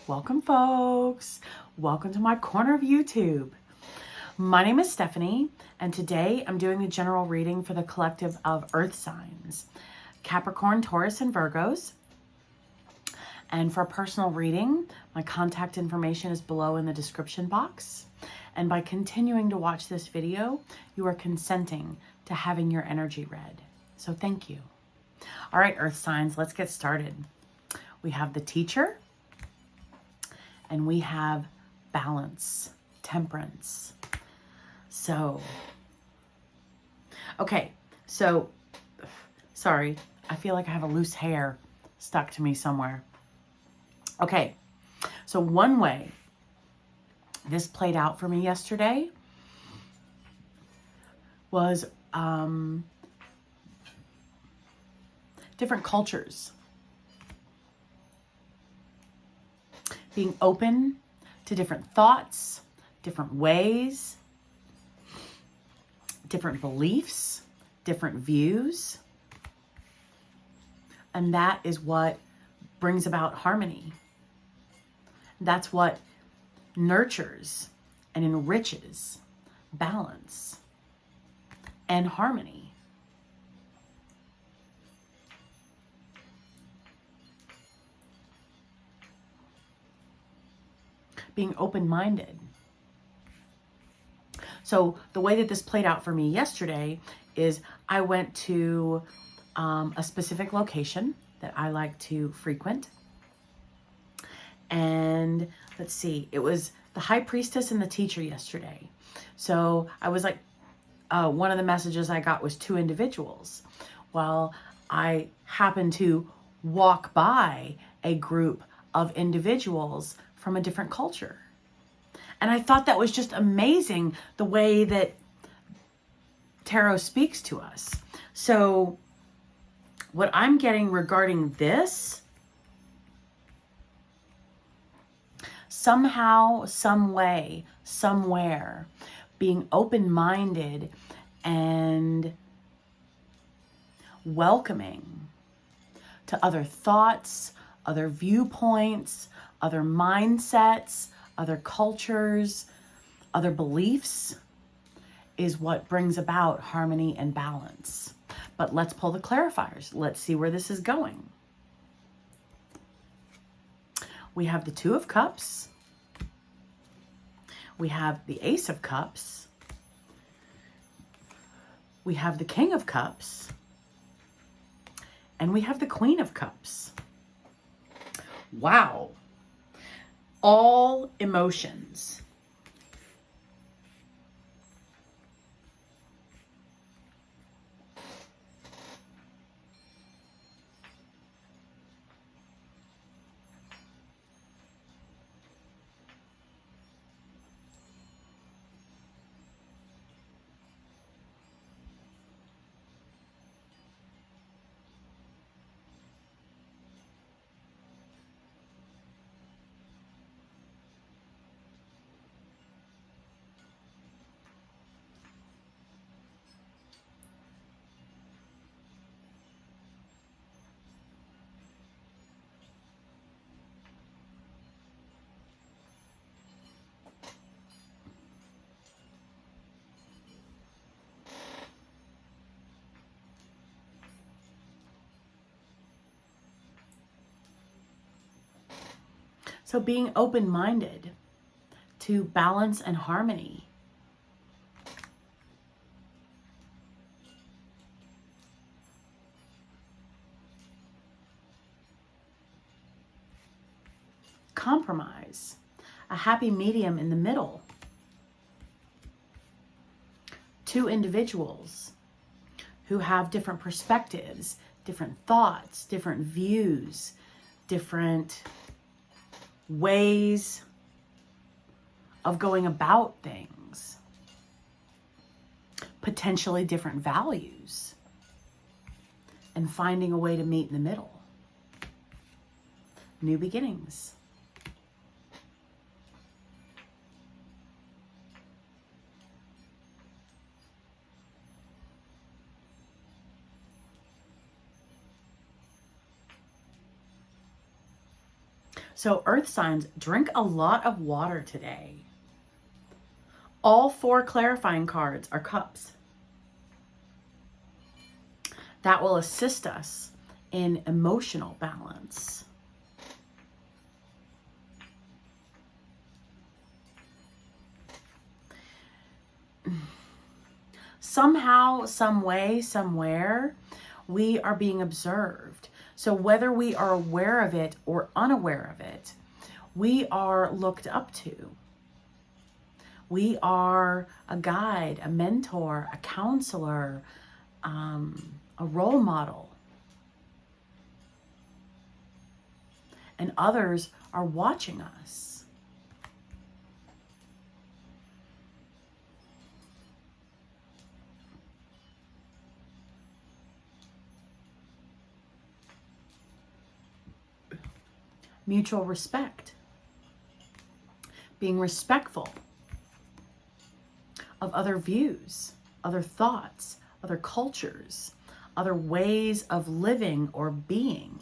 Welcome, folks. Welcome to my corner of YouTube. My name is Stephanie, and today I'm doing the general reading for the collective of Earth signs, Capricorn, Taurus, and Virgos. And for a personal reading, my contact information is below in the description box. And by continuing to watch this video, you are consenting to having your energy read. So thank you. All right, Earth signs, let's get started. We have the Teacher, and we have Balance, Temperance. So, okay, so, sorry, I feel like I have a loose hair stuck to me somewhere. Okay, so one way this played out for me yesterday was different cultures. Being open to different thoughts, different ways, different beliefs, different views. And that is what brings about harmony. That's what nurtures and enriches balance and harmony. Being open-minded. So the way that this played out for me yesterday is I went to a specific location that I like to frequent. And let's see, it was the High Priestess and the Teacher yesterday. So I was like, one of the messages I got was 2 individuals. Well, I happened to walk by a group of individuals from a different culture. And I thought that was just amazing, the way that tarot speaks to us. So what I'm getting regarding this, somehow, some way, somewhere, being open-minded and welcoming to other thoughts, other viewpoints, other mindsets, other cultures, other beliefs is what brings about harmony and balance. But let's pull the clarifiers. Let's see where this is going. We have the 2 of Cups. We have the Ace of Cups. We have the King of Cups. And we have the Queen of Cups. Wow. All emotions. So being open-minded to balance and harmony. Compromise, a happy medium in the middle. 2 individuals who have different perspectives, different thoughts, different views, different ways of going about things, potentially different values, and finding a way to meet in the middle. New beginnings. So earth signs, drink a lot of water today. All 4 clarifying cards are cups. That will assist us in emotional balance. Somehow, some way, somewhere, we are being observed. So whether we are aware of it or unaware of it, we are looked up to. We are a guide, a mentor, a counselor, a role model. And others are watching us. Mutual respect. Being respectful of other views, other thoughts, other cultures, other ways of living or being.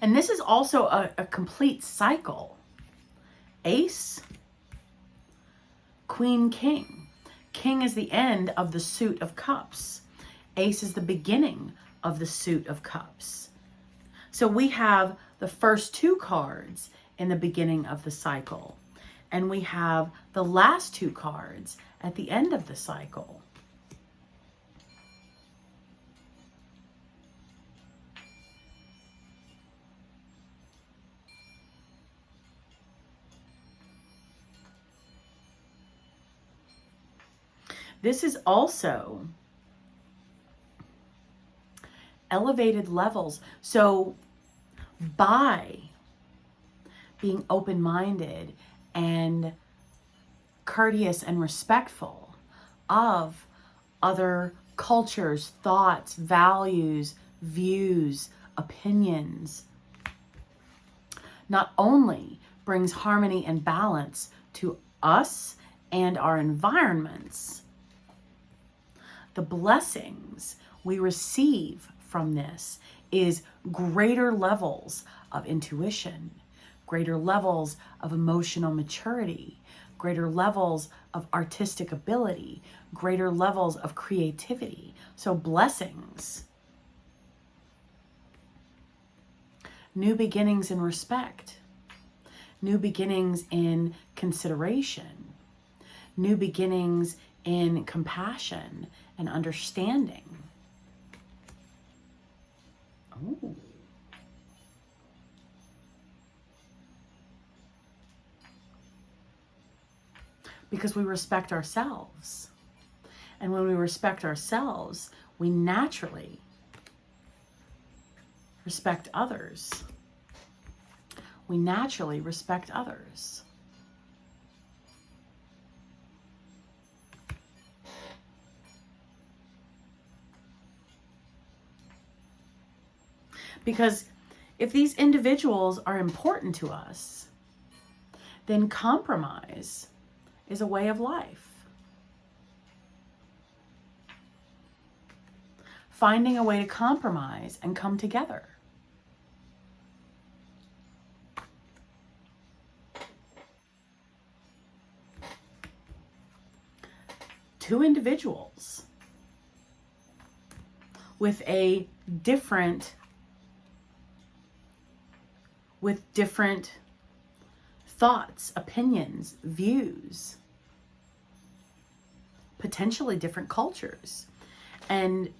And this is also a complete cycle. Ace, Queen, King. King is the end of the suit of cups. Ace is the beginning of the suit of cups. So we have the first 2 cards in the beginning of the cycle. And we have the last 2 cards at the end of the cycle. This is also elevated levels. So by being open-minded and courteous and respectful of other cultures, thoughts, values, views, opinions, not only brings harmony and balance to us and our environments, the blessings we receive from this is greater levels of intuition, greater levels of emotional maturity, greater levels of artistic ability, greater levels of creativity. So blessings. New beginnings in respect, new beginnings in consideration, new beginnings in compassion and understanding. Ooh. Because we respect ourselves. And when we respect ourselves, we naturally respect others. We naturally respect others. Because if these individuals are important to us, then compromise is a way of life. Finding a way to compromise and come together. Two individuals with different thoughts, opinions, views, potentially different cultures. And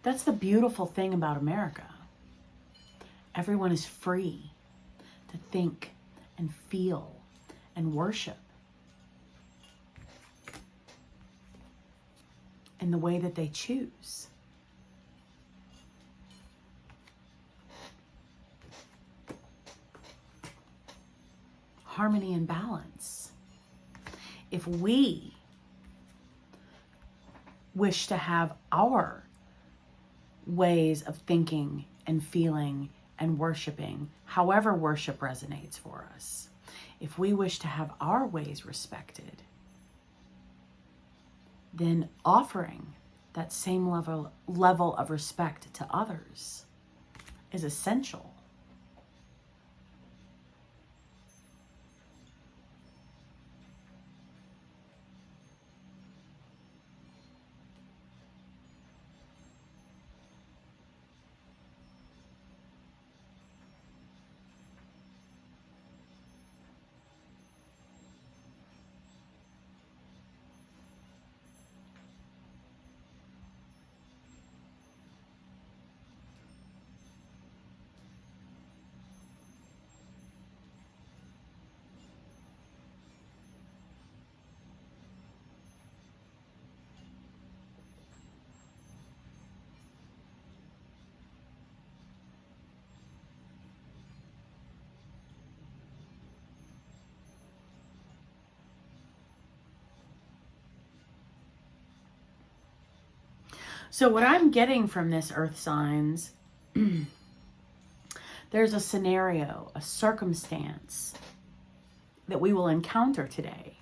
that's the beautiful thing about America. Everyone is free to think and feel and worship. in the way that they choose. Harmony and balance. If we wish to have our ways of thinking and feeling and worshiping, however worship resonates for us, if we wish to have our ways respected, then offering that same level of respect to others is essential. So what I'm getting from this, earth signs, there's a scenario, a circumstance that we will encounter today.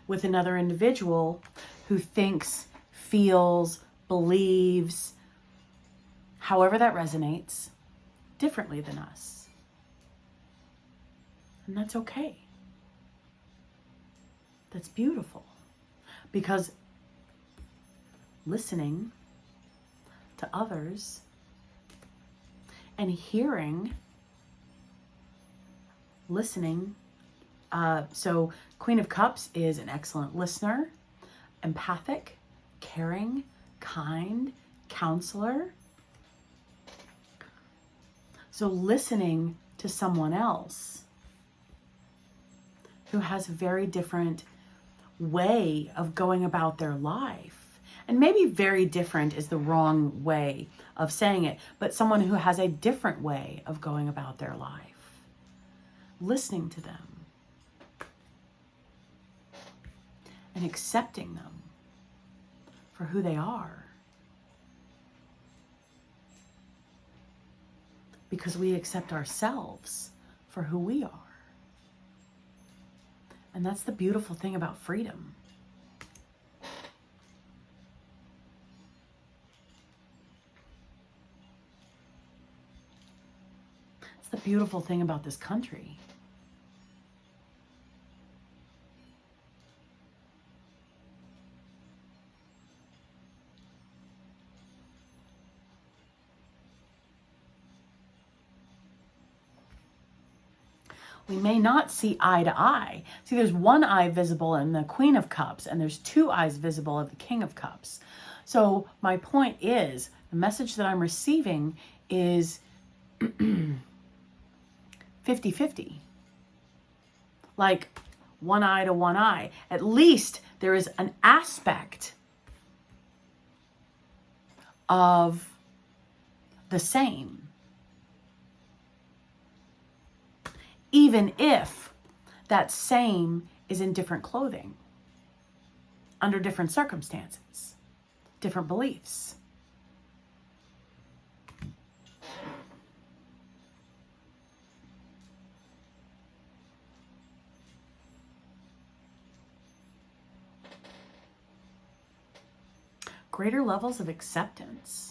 With another individual who thinks, feels, believes, however that resonates, differently than us. And that's okay. That's beautiful, because listening to others and listening. So Queen of Cups is an excellent listener, empathic, caring, kind, counselor. So listening to someone else who has a very different way of going about their life. And maybe very different is the wrong way of saying it, but someone who has a different way of going about their life. Listening to them and accepting them for who they are. Because we accept ourselves for who we are. And that's the beautiful thing about freedom. It's the beautiful thing about this country. We may not see eye to eye. See, there's one eye visible in the Queen of Cups, and there's two eyes visible of the King of Cups. So my point is, the message that I'm receiving is 50-50. Like one eye to one eye. At least there is an aspect of the same. Even if that same is in different clothing, under different circumstances, different beliefs. Greater levels of acceptance.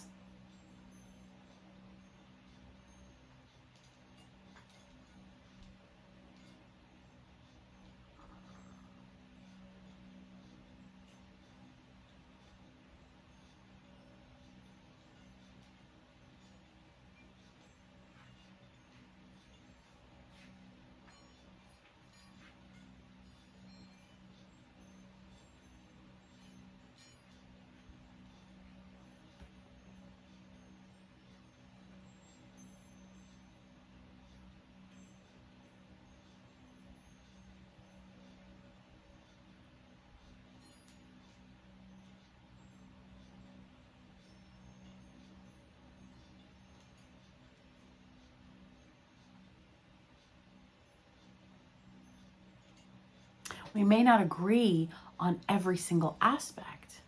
We may not agree on every single aspect,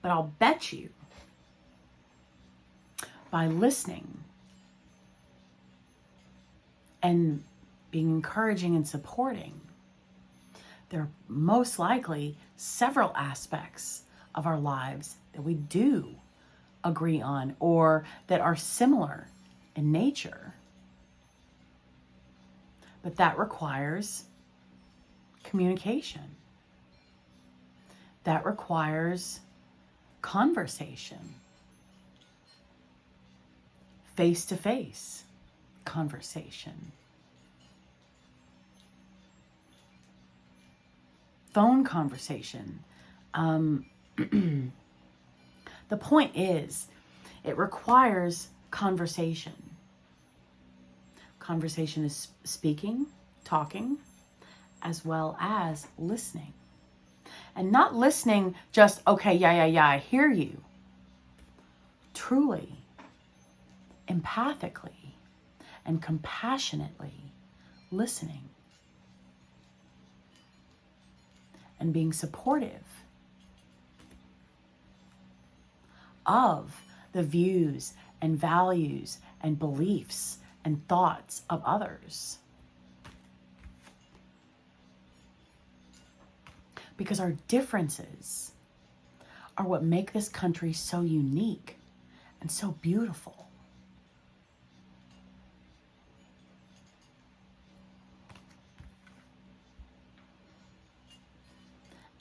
but I'll bet you by listening and being encouraging and supporting, there are most likely several aspects of our lives that we do agree on or that are similar in nature. But that requires communication. That requires conversation. Face-to-face conversation. Phone conversation. The point is, it requires conversation. Conversation is speaking, talking, as well as listening. And not listening just, okay, yeah, I hear you. Truly, empathically, and compassionately listening. And being supportive of the views and values and beliefs and thoughts of others. Because our differences are what make this country so unique and so beautiful.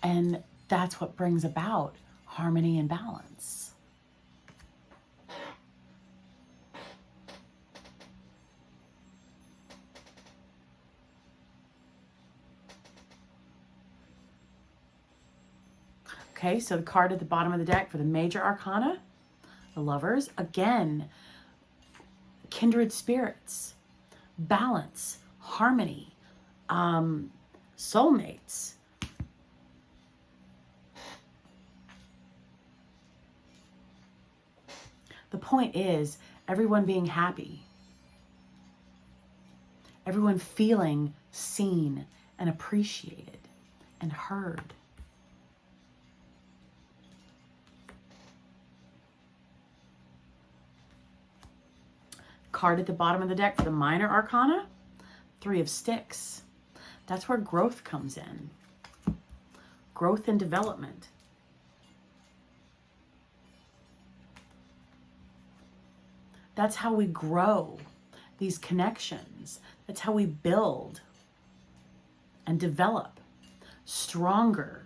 And that's what brings about harmony and balance. Okay, so the card at the bottom of the deck for the major arcana, the Lovers, again, kindred spirits, balance, harmony, soulmates. The point is everyone being happy, everyone feeling seen and appreciated and heard. Card at the bottom of the deck for the minor arcana, Three of Sticks. That's where growth comes in. Growth and development. That's how we grow these connections. That's how we build and develop stronger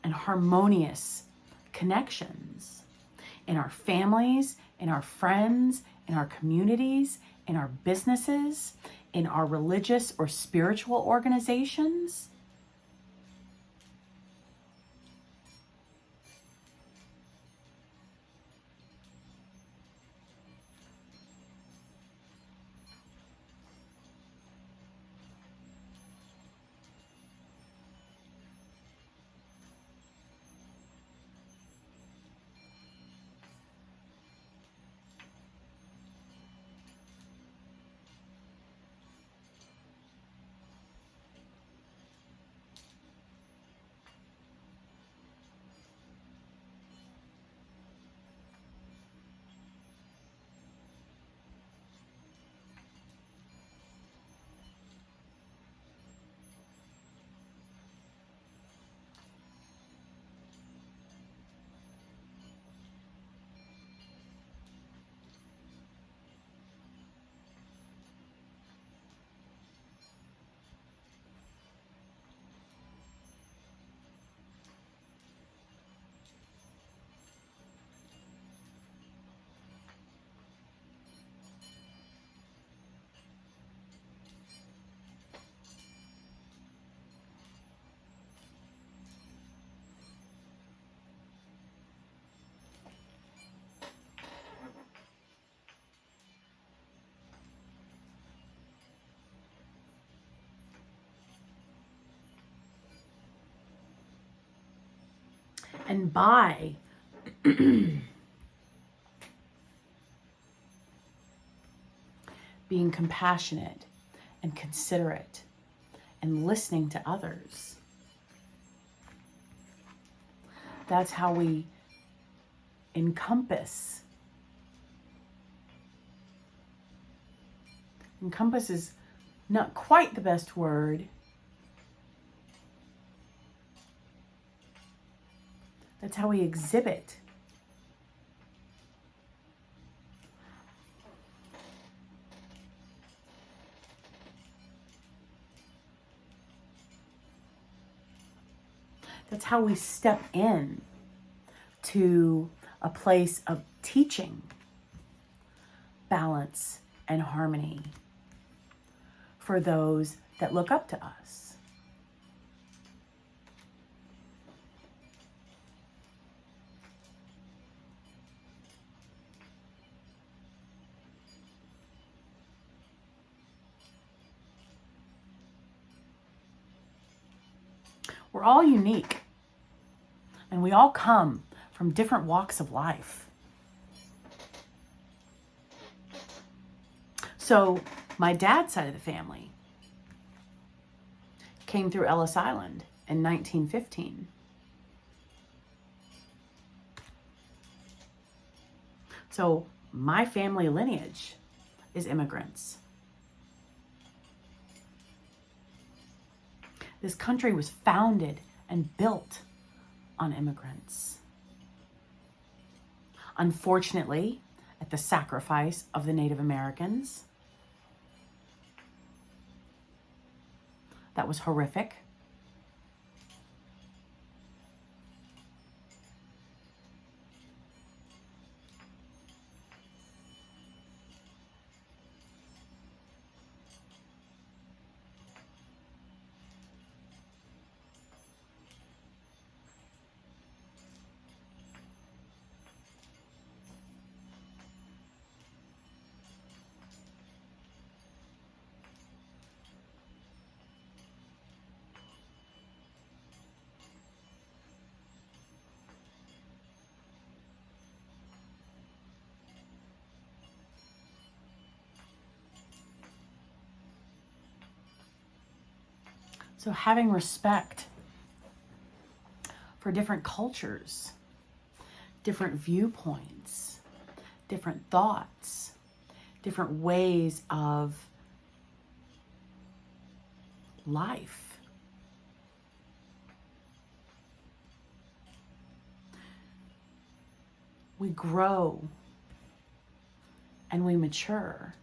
and harmonious connections in our families, in our friends, in our communities, in our businesses, in our religious or spiritual organizations. And by being compassionate and considerate and listening to others. That's how we encompass. Encompass is not quite the best word. That's how we exhibit. That's how we step in to a place of teaching balance and harmony for those that look up to us. We're all unique, and we all come from different walks of life. So my dad's side of the family came through Ellis Island in 1915. So my family lineage is immigrants. This country was founded and built on immigrants. Unfortunately, at the sacrifice of the Native Americans. That was horrific. So having respect for different cultures, different viewpoints, different thoughts, different ways of life. We grow and we mature.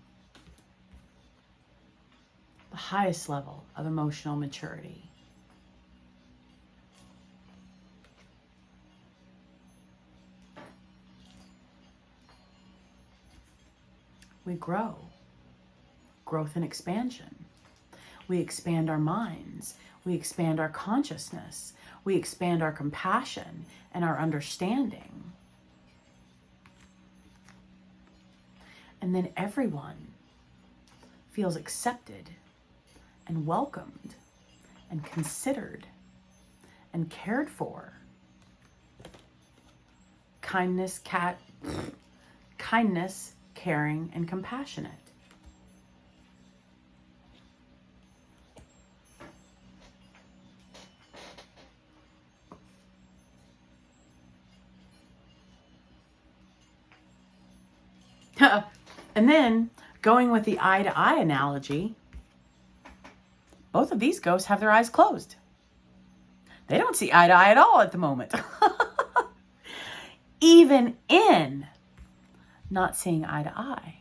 The highest level of emotional maturity. We grow. Growth and expansion. We expand our minds. We expand our consciousness. We expand our compassion and our understanding. And then everyone feels accepted and welcomed and considered and cared for. Kindness, caring, and compassionate. And then, going with the eye-to-eye analogy, both of these ghosts have their eyes closed. They don't see eye to eye at all at the moment. Even in not seeing eye to eye,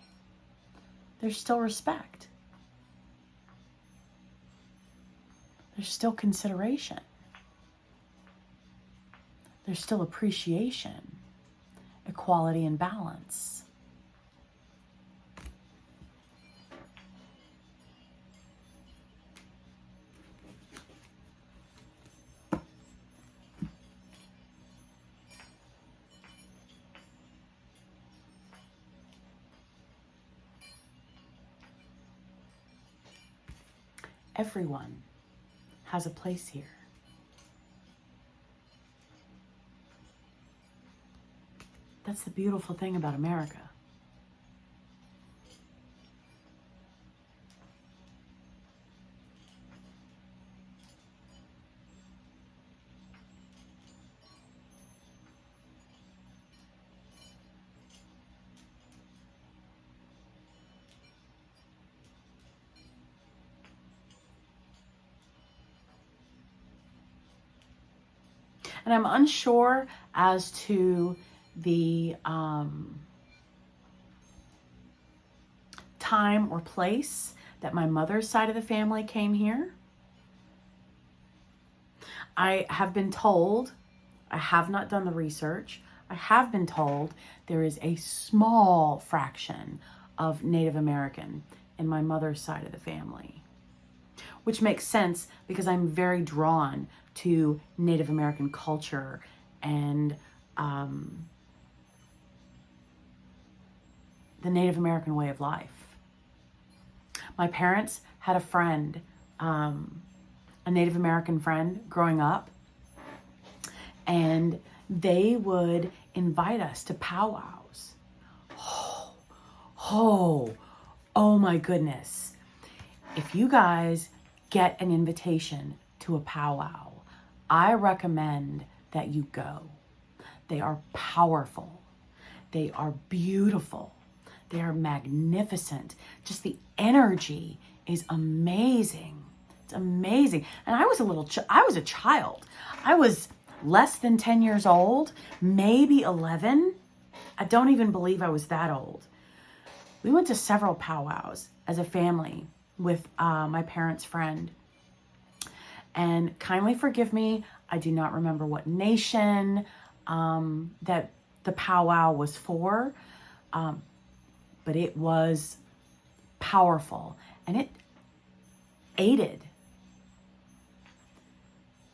there's still respect. There's still consideration. There's still appreciation, equality, and balance. Everyone has a place here. That's the beautiful thing about America. And I'm unsure as to the time or place that my mother's side of the family came here. I have been told, I have not done the research, I have been told there is a small fraction of Native American in my mother's side of the family, which makes sense because I'm very drawn to Native American culture and the Native American way of life. My parents had a friend, a Native American friend growing up, and they would invite us to powwows. Oh my goodness. If you guys get an invitation to a powwow, I recommend that you go. They are powerful. They are beautiful. They are magnificent. Just the energy is amazing. It's amazing. And I was a child. I was less than 10 years old, maybe 11. I don't even believe I was that old. We went to several powwows as a family with my parents' friend. And kindly forgive me, I do not remember what nation that the powwow was for, but it was powerful, and it aided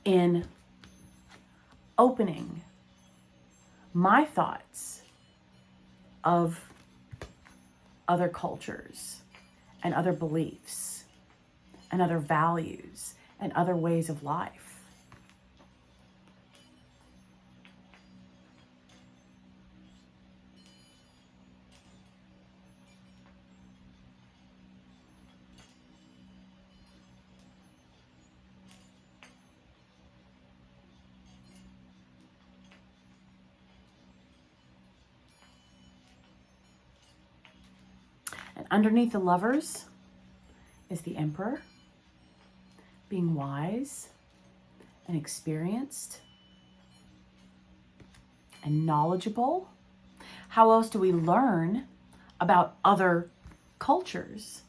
in opening my thoughts of other cultures and other beliefs and other values and other ways of life. And underneath the Lovers is the Emperor, being wise and experienced and knowledgeable. How else do we learn about other cultures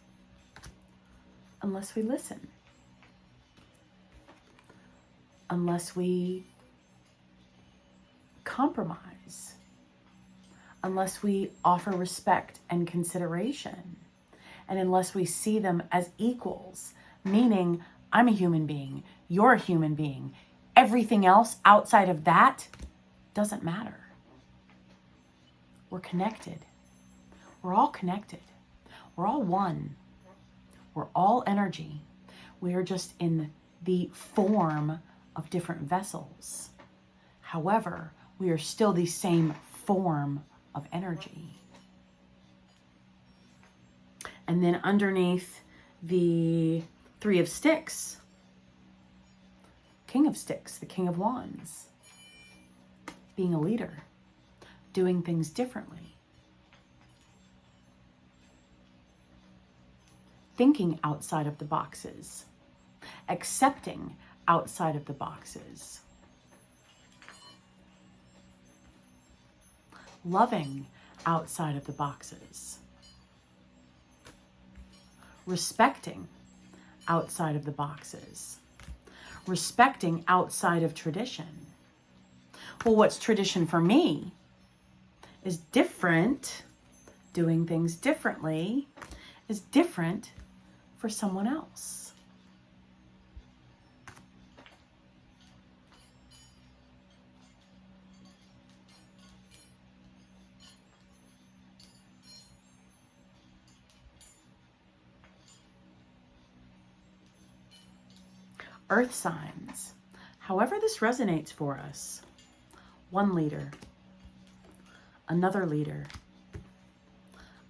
unless we listen? Unless we compromise? Unless we offer respect and consideration, and unless we see them as equals, meaning I'm a human being, you're a human being. Everything else outside of that doesn't matter. We're connected. We're all connected. We're all one. We're all energy. We are just in the form of different vessels. However, we are still the same form of energy. And then underneath the Three of Sticks, King of Sticks, the King of Wands, being a leader, doing things differently, thinking outside of the boxes, accepting outside of the boxes, loving outside of the boxes, respecting outside of the boxes, respecting outside of tradition. Well, what's tradition for me is different. Doing things differently is different for someone else. Earth signs. However this resonates for us. One leader, another leader,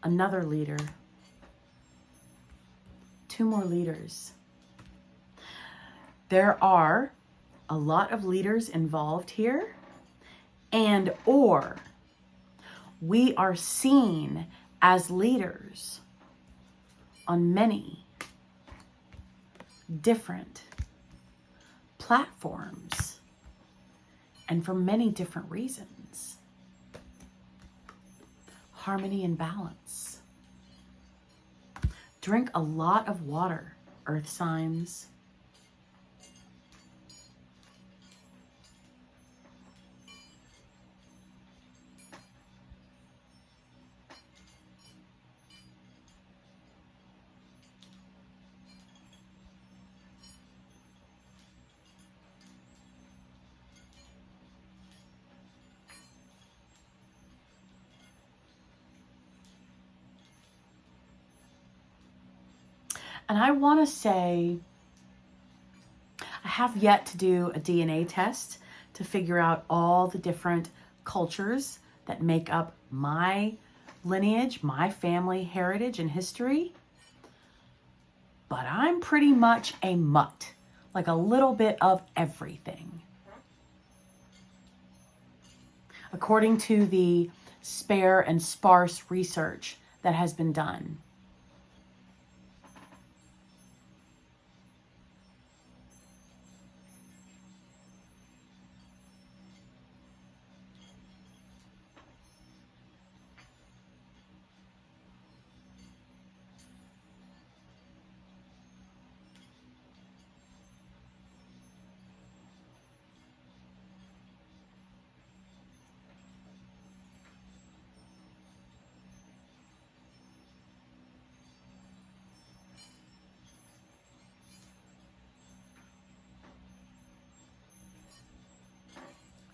another leader, two more leaders. There are a lot of leaders involved here, and or we are seen as leaders on many different platforms and for many different reasons. Harmony and balance. Drink a lot of water, earth signs. And I want to say, I have yet to do a DNA test to figure out all the different cultures that make up my lineage, my family heritage and history. But I'm pretty much a mutt, like a little bit of everything. According to the spare and sparse research that has been done.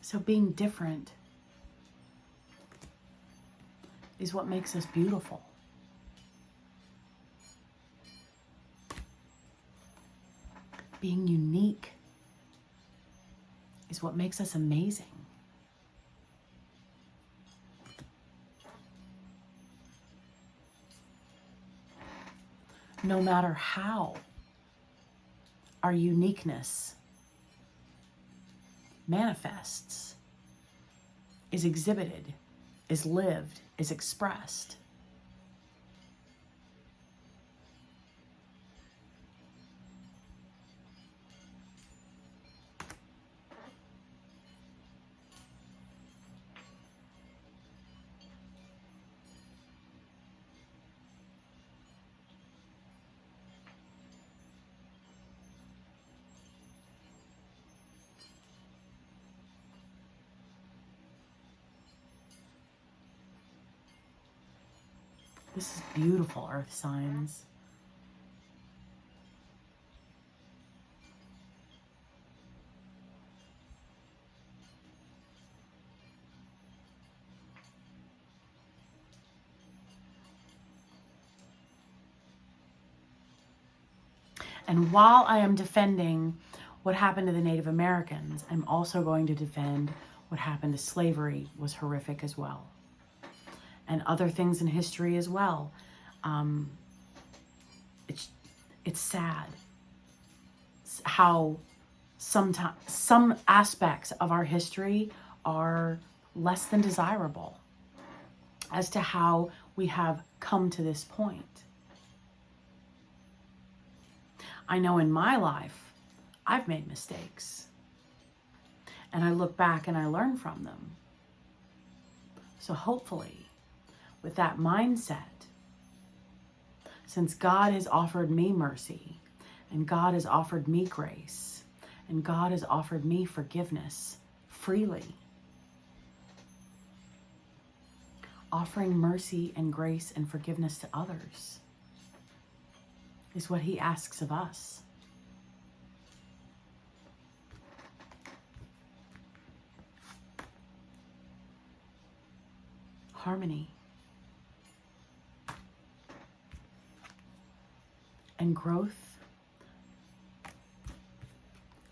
So being different is what makes us beautiful. Being unique is what makes us amazing. No matter how our uniqueness manifests, is exhibited, is lived, is expressed. This is beautiful, earth signs. And while I am defending what happened to the Native Americans, I'm also going to defend what happened to slavery was horrific as well. And other things in history as well. It's sad how sometimes some aspects of our history are less than desirable as to how we have come to this point. I know in my life, I've made mistakes. And I look back and I learn from them. So hopefully, with that mindset, since God has offered me mercy, and God has offered me grace, and God has offered me forgiveness freely, offering mercy and grace and forgiveness to others is what He asks of us. Harmony and growth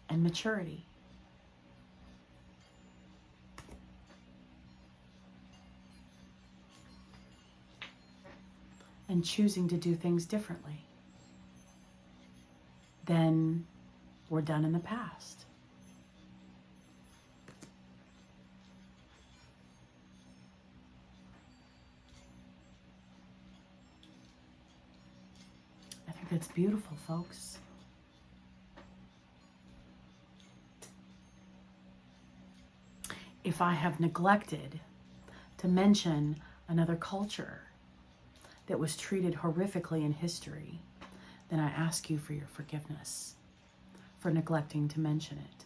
and maturity. And choosing to do things differently than were done in the past. I think that's beautiful, folks. if I have neglected to mention another culture that was treated horrifically in history, then I ask you for your forgiveness for neglecting to mention it.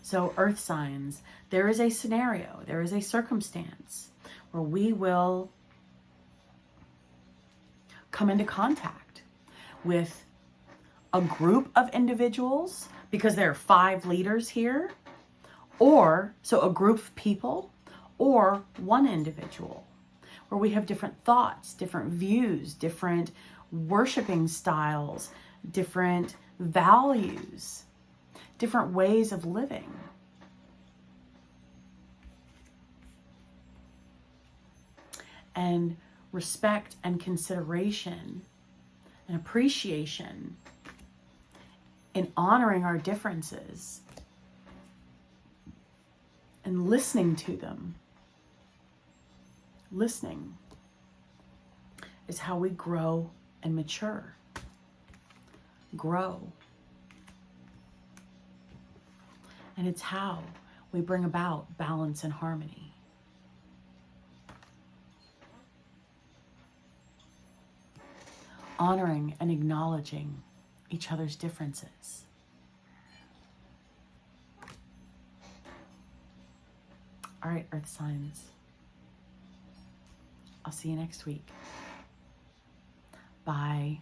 So earth signs, there is a scenario, there is a circumstance where we will come into contact with a group of individuals, because there are 5 leaders here, or so a group of people, or one individual, where we have different thoughts, different views, different worshiping styles, different values, different ways of living. And respect and consideration and appreciation in honoring our differences and listening to them. Listening is how we grow and mature. Grow. And it's how we bring about balance and harmony. Honoring and acknowledging each other's differences. All right, earth signs. I'll see you next week. Bye.